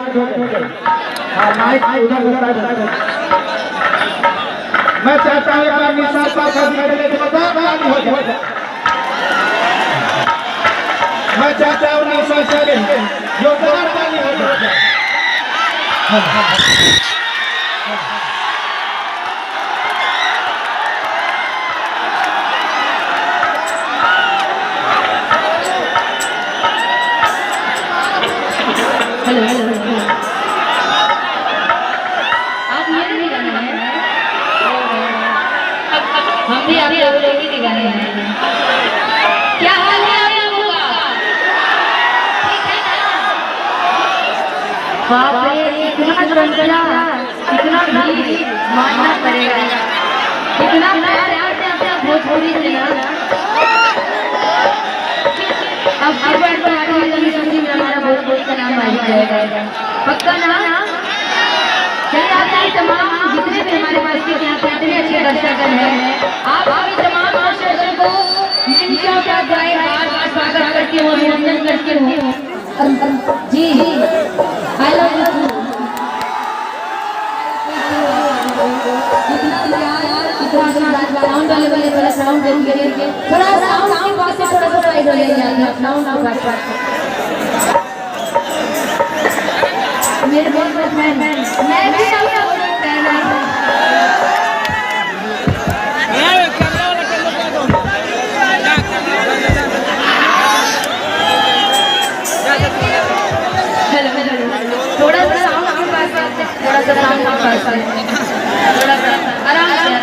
हाँ माइक उधर उधर। मैं चाहता हूँ अपना निशान पर करने के बाद हो जाए। मैं चाहता हूँ निशान से योगदान पानी हो जाए। हेलो आप ये नहीं गाने हैं, हम भी आप लोग ही गाने हैं। क्या हाल है आप लोगों का? ठीक है ना? बाप रे इतना चंचला, इतना भीड़ मानना पड़ेगा, इतना प्यार आते हैं भोजपुरी से ना। अब की बार पर आगे वाली समझी में हमारा भोजपुरी का नाम आ जाएगा पक्का ना। चलिए आप सभी तमाम जितने भी हमारे पास के यहाँ पे इतने अच्छे दर्शक हैं, आप सभी तमाम दर्शकों को निमिषों का गाय बार स्वागत करती हूँ, अभिनंदन करती हूँ। जी आई लव यू। इतना प्यार, इतना साउंड वाले वाले थोड़ा साउंड देंगे, थोड़ा साउंड के पास से थोड़ा सा साइड हो जाइए, साउंड के पास। मेरे बहुत मैं भी आपका बहुत कहना है। हेलो थोड़ा सा साउंड आपके पास, थोड़ा सा साउंड आपके पास, थोड़ा सा आराम से